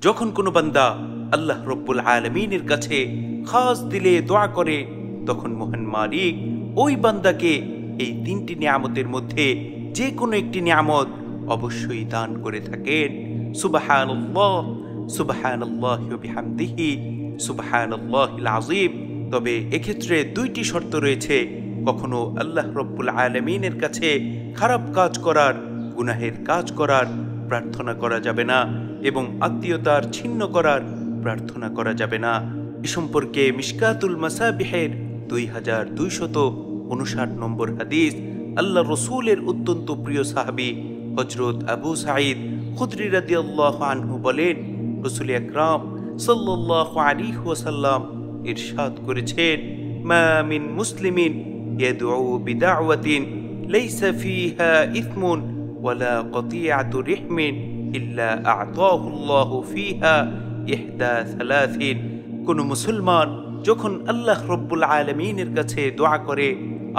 যখন কোনো বান্দা আল্লাহ রব্বুল আলামিনের কাছে খাস দিলে দোয়া করে, তখন মহান মালিক ওই বান্দাকে এই তিনটি নিয়ামতের মধ্যে যে কোনো একটি নিয়ামত অবশ্যই দান করে থাকেন। সুবহানাল্লাহ, সুবহানাল্লাহি ওয়া বিহামদিহি, সুবহানাল্লাহিল আযীম। তবে এক্ষেত্রে দুইটি শর্ত রয়েছে। কখনো আল্লাহ রব্বুল আলামিনের কাছে খারাপ কাজ করার, গুনাহের কাজ করার প্রার্থনা করা যাবে না, এবং আত্মীয়তার ছিন্ন করার প্রার্থনা করা যাবে না। এ সম্পর্কে মিশকাতুল মাসাবিহের 2259 নম্বর হাদিস, আল্লাহ রসুলের অত্যন্ত প্রিয় সাহাবী হযরত আবু সাঈদ খুদরি রাদিয়াল্লাহু আনহু বলেন, রাসূল আকরাম সাল্লাল্লাহু আলাইহি ওয়াসাল্লাম ইরশাদ করেছেন, মা মিন মুসলিমিন ইয়াদউ বিদাওয়াতিন লাইসা ফিহা ইসমুন ওয়ালা কতিআতু রিহমিন ইল্লা আ'তাহু আল্লাহু ফিহা ইহদা সালাসিন। কোন মুসলমান যখন আল্লাহ রব্বুল আলামিনের কাছে দোয়া করে,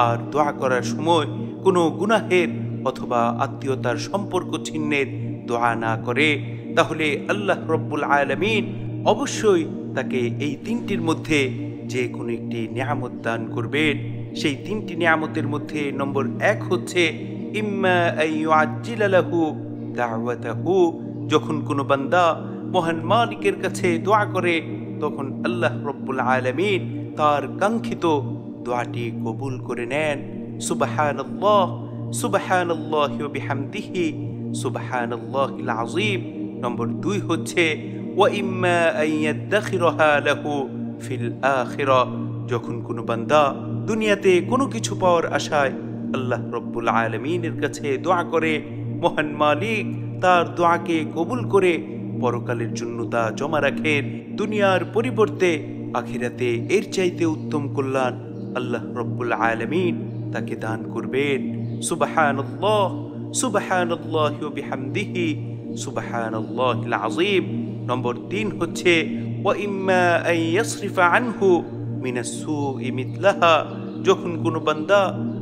আর দোয়া করার সময় কোনো গুনাহের অথবা আত্মীয়তার সম্পর্ক ছিন্নের দোয়া না করে, তাহলে আল্লাহ রব্বুল আলামিন অবশ্যই তাকে এই তিনটির মধ্যে যে কোনো একটি নিয়ামত দান করবেন। সেই তিনটি নিয়ামতের মধ্যে নম্বর 1 হচ্ছে ইম্মা আইয়ুআজ্জিলা লাহু দাওয়াতাহু। যখন কোনো বান্দা মহান মালিকের কাছে দোয়া করে, তখন আল্লাহ রব্বুল আলামিন তার কাঙ্ক্ষিত দোয়াটি কবুল করে নেন। সুবহানাল্লাহ, সুবহানাল্লাহি ওয়া বিহামদিহি, সুবহানাল্লাহিল আযীম। নম্বর 2 হচ্ছে ওয়া ইম্মা আইয়াদাখিরাহা লাহু ফিল আখিরাহ। যখন কোনো বান্দা দুনিয়াতে কোনো কিছু পাওয়ার আশায় আল্লাহ রব্বুল আলামিনের কাছে দোয়া করে, মহান মালিক তার দোয়াকে কবুল করে পরকালের জন্য তা জমা রাখেন। দুনিয়ার পরিবর্তে আখিরাতে এর চাইতে উত্তম কল্যাণ আল্লাহ রব্বুল আলামিন তাকে দান করবেন। সুবহানাল্লাহ, সুবহানাল্লাহি ওয়া বিহামদিহি, সুবহানাল্লাহিল আযীম। নম্বর 3 হচ্ছে ওয়া ইম্মা আন ইয়াসরিফা আনহু মিনাস সুই মিথলাহা। যখন কোনো বান্দা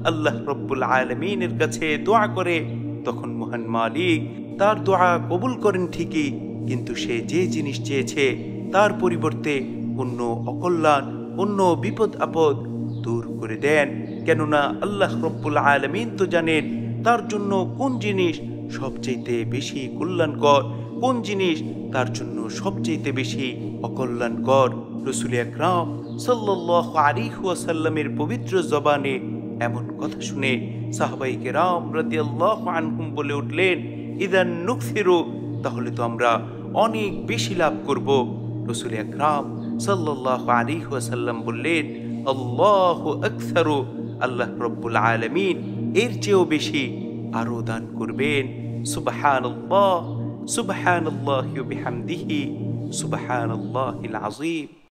আল্লাহ রব্বুল আলামিনের কাছে দোয়া করে, তখন মহান মালিক তার দোয়া কবুল করেন ঠিকই, কিন্তু সে যে জিনিস চেয়েছে তার পরিবর্তে অন্য অকল্যাণ, অন্য বিপদ আপদ দূর করে দেন। কেননা আল্লাহ রব্বুল আলামিন তো জানেন তার জন্য কোন জিনিস সবচেয়ে বেশি কল্যাণকর, কোন জিনিস তার জন্য সবচেয়ে বেশি অকল্যাণকর। রাসূল আকরাম সাল্লাল্লাহু আলাইহি ওয়াসাল্লামের পবিত্র জবানে এমন কথা শুনে সাহাবায়ে কেরাম রাদিয়াল্লাহু আনহুম বলে উঠলেন, ইদান নুকসিরু, তাহলে তো আমরা অনেক বেশি লাভ করব। রাসূল আকরাম সাল্লাল্লাহু আলাইহি ওয়াসাল্লাম বললেন, আল্লাহু আকসারু, আল্লাহ রব্বুল আলামিন এর চেয়েও বেশি আরো দান করবেন। সুবহানাল্লাহ, সুবহানাল্লাহি ওয়া বিহামদিহি, সুবহানাল্লাহিল আযীম।